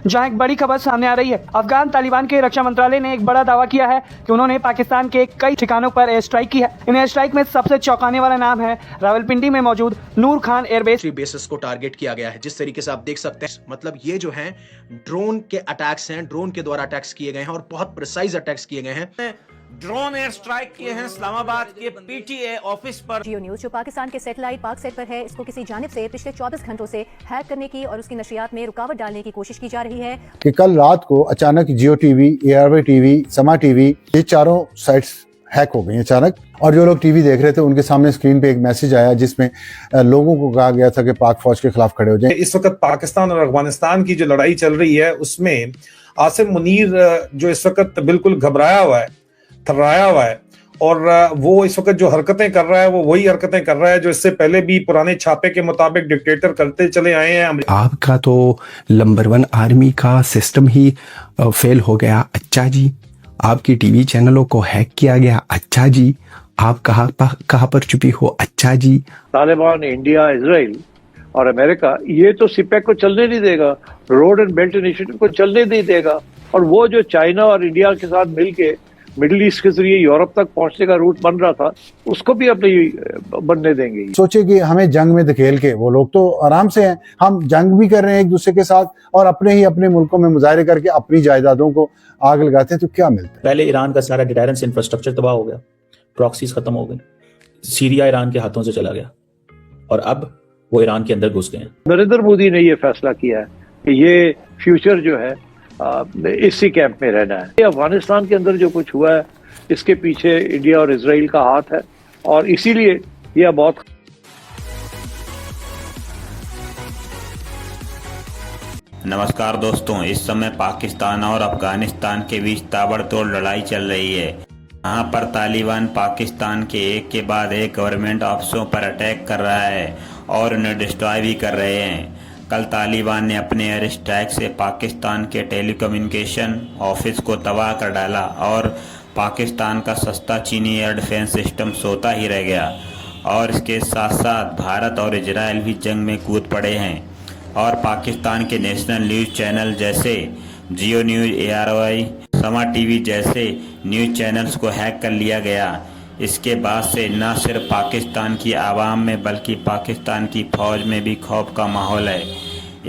जहां एक बड़ी खबर सामने आ रही है। अफगान तालिबान के रक्षा मंत्रालय ने एक बड़ा दावा किया है कि उन्होंने पाकिस्तान के कई ठिकानों पर एयर स्ट्राइक की है। इन एयर स्ट्राइक में सबसे चौंकाने वाला नाम है रावलपिंडी में मौजूद नूर खान एयरबेस बेसिस को टारगेट किया गया है। जिस तरीके से आप देख सकते हैं, मतलब ये जो है ड्रोन के अटैक्स हैं, ड्रोन के द्वारा अटैक्स किए गए हैं और बहुत प्रिसाइज अटैक्स किए गए हैं। ड्रोन एयर स्ट्राइक किए हैं इस्लामाबाद के पीटीए ऑफिस पर। जियो न्यूज जो पाकिस्तान के सैटेलाइट पाक सेट पर है, इसको किसी जानिब से पिछले 24 घंटों से हैक करने की और उसकी नशियात में रुकावट डालने की कोशिश की जा रही है। कि कल रात को अचानक जियो टीवी, एआरवाई टीवी, समा टीवी, ये चारों साइट्स हैक हो गई अचानक। और जो लोग टीवी देख रहे थे उनके सामने स्क्रीन पे एक मैसेज आया जिसमें लोगों को कहा गया था कि पाक फौज के खिलाफ खड़े हो जाएं। इस वक्त पाकिस्तान और अफगानिस्तान की जो लड़ाई चल रही है उसमें आसिम मुनीर जो इस वक्त बिल्कुल घबराया हुआ है, थर्राया हुआ है, और वो इस वक्त जो हरकतें कर रहा है वो वही हरकतें कर रहा है जो इससे पहले भी पुराने छापे के मुताबिक डिक्टेटर करते चले आए हैं। आपका तो नंबर 1 आर्मी का सिस्टम ही फेल हो गया। अच्छा जी, आपकी टीवी चैनलों को हैक किया गया। अच्छा जी, आप कहाँ पर छुपी हो। अच्छा जी, तालिबान, इंडिया, इजराइल और अमेरिका ये तो सिपेक को चलने नहीं देगा, रोड एंड बेल्ट इनिशिएटिव को चलने नहीं देगा, और वो जो चाइना और इंडिया के साथ मिलके मिडिल ईस्ट के जरिए यूरोप तक पहुंचने का रूट बन रहा था उसको भी अब नहीं बनने देंगे। सोचे कि हमें जंग में धकेल के, वो लोग तो आराम से हैं, हम जंग भी कर रहे हैं एक दूसरे के साथ और अपने मुल्कों में मुजाहरे करके अपनी जायदादों को आग लगाते हैं, तो क्या मिलता है। पहले ईरान का सारा डिटेरेंस इंफ्रास्ट्रक्चर तबाह हो गया, प्रॉक्सीज खत्म हो गई, सीरिया ईरान के हाथों से चला गया और अब वो ईरान के अंदर घुस गए हैं। नरेंद्र मोदी ने ये फैसला किया है कि ये फ्यूचर जो है इसी कैंप में रहना है। अफगानिस्तान के अंदर जो कुछ हुआ है इसके पीछे इंडिया और इजराइल का हाथ है और इसीलिए यह बहुत। नमस्कार दोस्तों, इस समय पाकिस्तान और अफगानिस्तान के बीच ताबड़तोड़ लड़ाई चल रही है। यहाँ पर तालिबान पाकिस्तान के एक के बाद एक गवर्नमेंट ऑफिसों पर अटैक कर रहा है और उन्हें डिस्ट्रॉय भी कर रहे हैं। कल तालिबान ने अपने एयर स्ट्राइक से पाकिस्तान के टेलीकम्युनिकेशन ऑफिस को तबाह कर डाला और पाकिस्तान का सस्ता चीनी एयर डिफेंस सिस्टम सोता ही रह गया। और इसके साथ साथ भारत और इजराइल भी जंग में कूद पड़े हैं और पाकिस्तान के नेशनल न्यूज़ चैनल जैसे जियो न्यूज़, एआरवाई, समा टीवी जैसे न्यूज़ चैनल्स को हैक कर लिया गया। इसके बाद से न सिर्फ पाकिस्तान की आवाम में बल्कि पाकिस्तान की फौज में भी खौफ का माहौल है।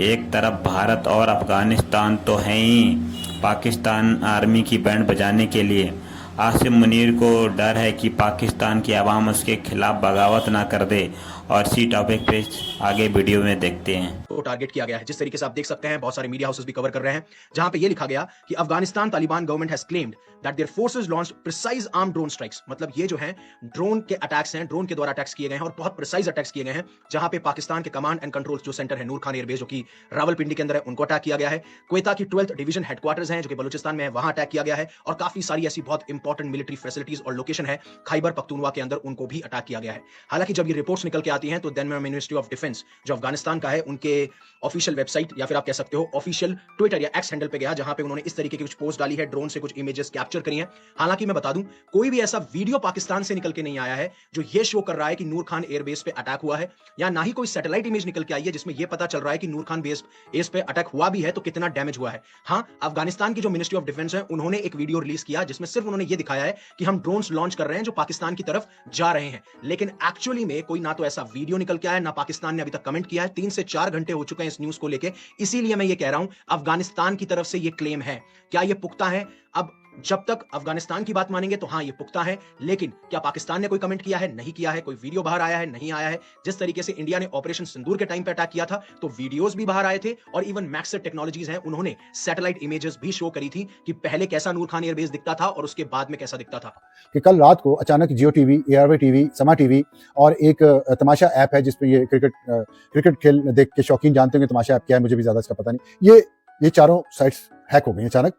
एक तरफ भारत और अफगानिस्तान तो हैं ही पाकिस्तान आर्मी की बैंड बजाने के लिए। आसिम मुनीर को डर है कि पाकिस्तान की आवाम उसके खिलाफ बगावत ना कर दे, और इसी टॉपिक पे आगे वीडियो में देखते हैं। को टारगेट किया गया है। जिस तरीके से आप देख सकते हैं, बहुत सारे मीडिया हाउसेस भी कवर कर रहे हैं, जहां पे ये लिखा गया कि Afghanistan Taliban government has claimed that their forces launched precise arm drone strikes. मतलब ये जो है ड्रोन के अटैक्स हैं, ड्रोन के द्वारा अटैक्स किए गए हैं और बहुत प्रिसाइज अटैक्स किए गए हैं, जहां पे पाकिस्तान के कमांड एंड कंट्रोल जो सेंटर है नूर खान एयरबेस जो कि रावलपिंडी के अंदर है, उनको अटैक किया गया है। क्वेता की 12th डिवीजन हेडक्वार्टर्स हैं जो कि बलूचिस्तान में है, वहां अटैक किया गया है। और काफी सारी ऐसी बहुत इंपॉर्टेंट मिलिट्री फैसिलिटीज और लोकेशन है खैबर पख्तूनवा के अंदर, उनको भी अटैक किया गया है। हालांकि जब ये रिपोर्ट्स निकल के आती हैं तो देन मिनिस्ट्री ऑफ डिफेंस जो अफगानिस्तान का है, उनके ऑफिशियल वेबसाइट या फिर आप कह सकते हो ऑफिशियल ट्विटर या एक्स हैंडल पे गया, जहां पे उन्होंने इस तरीके की कुछ पोस्ट डाली है, ड्रोन से कुछ इमेजेस कैप्चर करी हैं। हालांकि मैं बता दूं, कोई भी ऐसा वीडियो पाकिस्तान से निकल के नहीं आया है जो ये शो कर रहा है कि नूर खान एयरबेस पे अटैक हुआ है, या ना ही कोई सैटेलाइट इमेज निकल के आई है जिसमें यह पता चल रहा है कि नूर खान बेस पे अटैक हुआ भी है तो कितना डैमेज हुआ है। हां, अफगानिस्तान की जो मिनिस्ट्री ऑफ डिफेंस है उन्होंने एक वीडियो रिलीज किया जिसमें सिर्फ उन्होंने ये दिखाया है कि हम ड्रोन्स लॉन्च कर रहे हैं जो पाकिस्तान की तरफ जा रहे हैं, लेकिन एक्चुअली में कोई ना तो ऐसा वीडियो निकल के आया, ना पाकिस्तान ने अभी तक कमेंट किया है। 3 से 4 घंटे हो चुके हैं इस न्यूज को लेके, इसीलिए मैं ये कह रहा हूं अफगानिस्तान की तरफ से ये क्लेम है, क्या ये पुख्ता है? अब जब तक अफगानिस्तान की बात मानेंगे तो हां ये पुख्ता है, लेकिन क्या पाकिस्तान ने कोई कमेंट किया है? नहीं किया है। कोई वीडियो बाहर आया है? नहीं आया है। जिस तरीके से इंडिया ने ऑपरेशन सिंदूर के टाइम पे अटैक किया था तो वीडियोस भी बाहर आए थे, और इवन मैक्सेट टेक्नोलॉजीज हैं, उन्होंने सैटेलाइट इमेजेस भी शो करी थी कि पहले कैसा नूर खान एयरबेस दिखता था और उसके बाद में कैसा दिखता था। कि कल रात को अचानक जियो टीवी, एआरवाई टीवी, समा टीवी और एक तमाशा ऐप है जिसपे ये क्रिकेट खेल देख के शौकीन जानते होंगे तमाशा ऐप क्या है, मुझे भी ज्यादा इसका पता नहीं। ये चारों साइट्स हैक हो गई अचानक।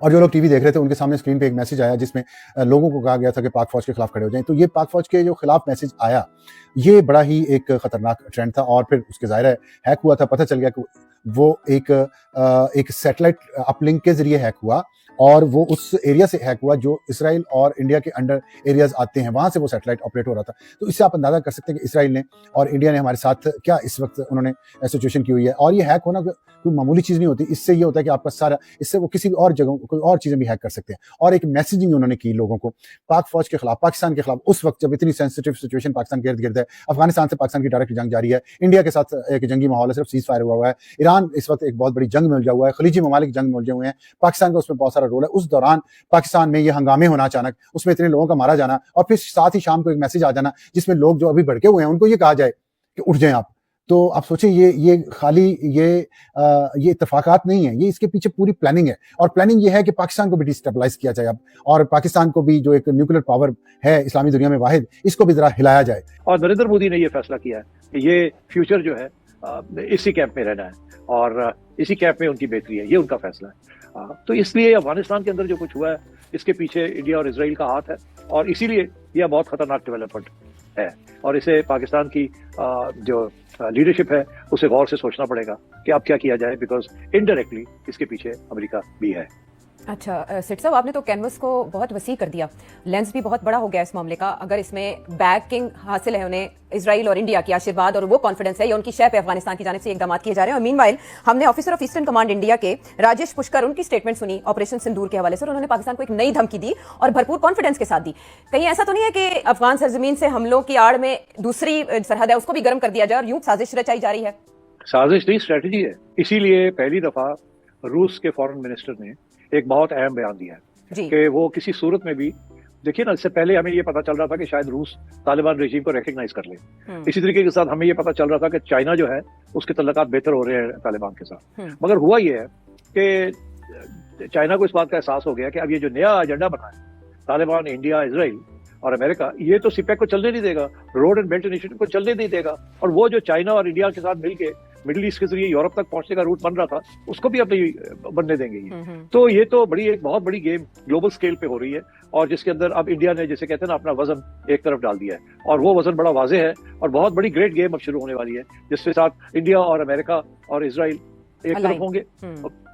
और जो लोग टीवी देख रहे थे उनके सामने स्क्रीन पे एक मैसेज आया जिसमें लोगों को कहा गया था कि पाक फौज के खिलाफ खड़े हो जाएं। तो ये पाक फौज के जो खिलाफ मैसेज आया, ये बड़ा ही एक खतरनाक ट्रेंड था और फिर उसके ज़ाहिर है हैक हुआ था। पता चल गया कि वो एक सैटेलाइट अपलिंक के जरिए हैक हुआ और वो उस एरिया से हैक हुआ जो इसराइल और इंडिया के अंडर एरियाज आते हैं, वहां से वो सैटेलाइट ऑपरेट हो रहा था। तो इससे आप अंदाजा कर सकते हैं कि इसराइल ने और इंडिया ने हमारे साथ क्या इस वक्त उन्होंने सिचुएशन की हुई है। और ये हैक होना कोई मामूली चीज नहीं होती, इससे ये होता है कि आपका सारा, इससे वो किसी भी और जगह कोई और चीजें भी हैक कर सकते हैं। और एक मैसेजिंग उन्होंने की लोगों को पाक फौज के खिलाफ, पाकिस्तान के खिलाफ, उस वक्त जब इतनी सेंसिटिव सिचुएशन पाकिस्तान के इर्द गिर्द है, अफगानिस्तान से पाकिस्तान की डायरेक्ट जंग जारी है, इंडिया के साथ एक जंगी माहौल है, सिर्फ सीज फायर हुआ है, ईरान इस वक्त एक बहुत बड़ी जंग में उलझा हुआ है, खलीजी ममालिक जंग में उलझे हुए हैं, पाकिस्तान का उसमें बहुत सारा रोल है। उस दौरान पाकिस्तान में ये हंगामे होना अचानक, उसमें इतने लोगों का मारा जाना और फिर साथ ही शाम को एक मैसेज आ जाना जिसमें लोग जो अभी भड़के हुए हैं उनको ये कहा जाए कि उठ जाएं आप। तो आप सोचिए ये खाली ये इत्तेफाकात नहीं है, ये इसके पीछे पूरी प्लानिंग है। और प्लानिंग ये है कि पाकिस्तान को भी डिस्टेबलाइज किया जाए अब, और पाकिस्तान को भी जो एक न्यूक्लियर पावर है इस्लामी दुनिया में वाहिद, इसको भी जरा हिलाया जाए। और नरेंद्र मोदी ने ये फैसला किया है कि ये फ्यूचर जो है इसी कैंप में रहना है और इसी कैंप में उनकी बेहतरी है, ये उनका फैसला है। तो इसलिए अफगानिस्तान के अंदर जो कुछ हुआ है इसके पीछे इंडिया और इसराइल का हाथ है और इसीलिए यह बहुत खतरनाक डेवलपमेंट है और इसे पाकिस्तान की जो लीडरशिप है उसे गौर से सोचना पड़ेगा कि अब क्या किया जाए, बिकॉज इनडायरेक्टली इसके पीछे अमेरिका भी है। अच्छा सेठ साहब, आपने तो कैनवस को बहुत वसी कर दिया, लेंस भी बहुत बड़ा हो गया इस मामले का। अगर इसमें बैकिंग हासिल है उन्हें इजराइल और इंडिया की आशीर्वाद और वो कॉन्फिडेंस है, या उनकी शय पे अफगानिस्तान की जानिब से इकदाम किए जा रहे हैं। और मीनवाइल हमने officer of eastern command India के राजेश पुष्कर, उनकी स्टेटमेंट सुनी ऑपरेशन सिंदूर के हवाले से। उन्होंने पाकिस्तान को एक नई धमकी दी और भरपूर कॉन्फिडेंस के साथ दी। कहीं ऐसा तो नहीं है कि अफगान सरजमीन से हमलों की आड़ में दूसरी सरहद है उसको भी गर्म कर दिया जाए और यूं साजिश रचाई जा रही है? साजिश नहीं, स्ट्रेटजी है। इसीलिए पहली दफा रूस के फॉरेन मिनिस्टर ने एक बहुत अहम बयान दिया है कि वो किसी सूरत में भी, देखिए ना, इससे पहले हमें ये पता चल रहा था कि शायद रूस तालिबान रेजिम को रिकॉग्नाइज कर ले। इसी तरीके के साथ हमें ये पता चल रहा था कि चाइना जो है उसके तल्लुकात बेहतर हो रहे हैं तालिबान के साथ। मगर हुआ ये है कि चाइना को इस बात का एहसास हो गया कि अब ये जो नया एजेंडा बना है तालिबान, इंडिया, इसराइल और अमेरिका, ये तो सिपेक को चलने नहीं देगा, रोड एंड बेल्ट इनिशिएटिव को चलने नहीं देगा। और वो जो चाइना और इंडिया के साथ मिलके मिडिल ईस्ट के जरिए यूरोप तक पहुंचने का रूट बन रहा था उसको भी अपने बनने देंगे ये। तो ये तो एक बहुत बड़ी गेम ग्लोबल स्केल पे हो रही है और जिसके अंदर अब इंडिया ने, जैसे कहते हैं ना, अपना वजन एक तरफ डाल दिया है और वो वजन बड़ा वाजे है और बहुत बड़ी ग्रेट गेम अब शुरू होने वाली है, जिसके साथ इंडिया और अमेरिका और इसराइल एक तरफ होंगे,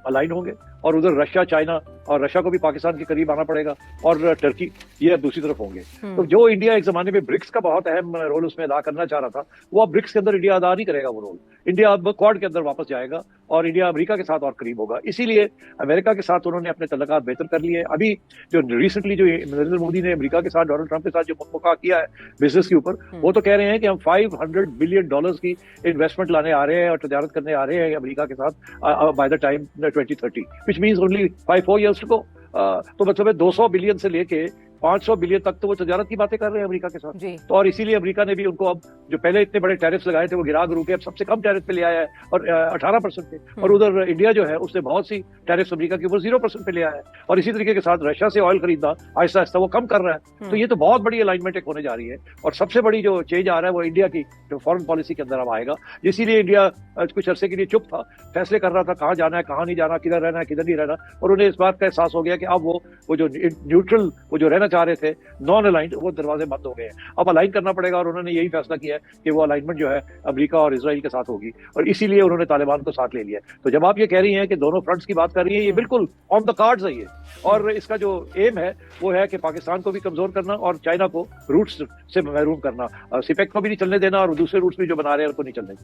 अलाइन होंगे, और उधर रशिया, चाइना, और रशिया को भी पाकिस्तान के करीब आना पड़ेगा, और टर्की ये दूसरी तरफ होंगे। तो जो इंडिया एक जमाने में ब्रिक्स का बहुत अहम रोल उसमें अदा करना चाह रहा था, वो अब ब्रिक्स के अंदर इंडिया अदा नहीं करेगा वो रोल। इंडिया अब क्वाड के अंदर वापस जाएगा और इंडिया अमेरिका के साथ और करीब होगा। इसीलिए अमेरिका के साथ उन्होंने अपने तल्लुकात बेहतर कर लिए। अभी जो रिसेंटली जो नरेंद्र मोदी ने अमेरिका के साथ, डोनाल्ड ट्रंप के साथ जो मुकाबला किया है बिजनेस के ऊपर, वो तो कह रहे हैं कि हम $500 बिलियन की इन्वेस्टमेंट लाने आ रहे हैं और तजारत करने आ रहे हैं अमेरिका के साथ by the time 2030, which means only 4 years to go। तो मतलब 200 बिलियन से लेके 500 बिलियन तक तो वो तजारत की बातें कर रहे हैं अमेरिका के साथ। तो और इसीलिए अमेरिका ने भी उनको अब जो पहले इतने बड़े टैरिफ्स लगाए थे वो गिरा गिरू के अब सबसे कम टैरिफ पे ले आया है और 18% पे। और उधर इंडिया जो है उसने बहुत सी टैरिफ्स अमेरिका के ऊपर 0% पे ले आया है और इसी तरीके के साथ रशिया से ऑयल खरीदना आहिस्ता आहिस्ता वो कम कर रहा है। तो ये तो बहुत बड़ी अलाइनमेंट एक होने जा रही है और सबसे बड़ी जो चेंज आ रहा है वो इंडिया की जो फॉरेन पॉलिसी के अंदर अब आएगा। इसीलिए इंडिया कुछ अरसे के लिए चुप था, फैसले कर रहा था कहाँ जाना है, कहाँ नहीं जाना, किधर रहना है, किधर नहीं रहना, और उन्हें इस बात का एहसास हो गया कि अब वो जो न्यूट्रल, वो जो रहना चाह रहे थे, नॉन अलाइंड, वो दरवाजे बंद हो गए हैं। अब अलाइन करना पड़ेगा और उन्होंने यही फैसला किया है कि वो अलाइनमेंट जो है अमेरिका और इसराइल के साथ होगी और इसीलिए उन्होंने तालिबान को साथ ले लिया। तो जब आप ये कह रही हैं कि दोनों फ्रंट्स की बात कर रही हैं, ये बिल्कुल ऑन द कार्ड्स है ये। और इसका जो एम है वो है कि पाकिस्तान को भी कमजोर करना और चाइना को रूट्स से महरूम करना, सिपेक को भी नहीं चलने देना और दूसरे रूट्स भी जो बना रहे हैं उनको नहीं चलने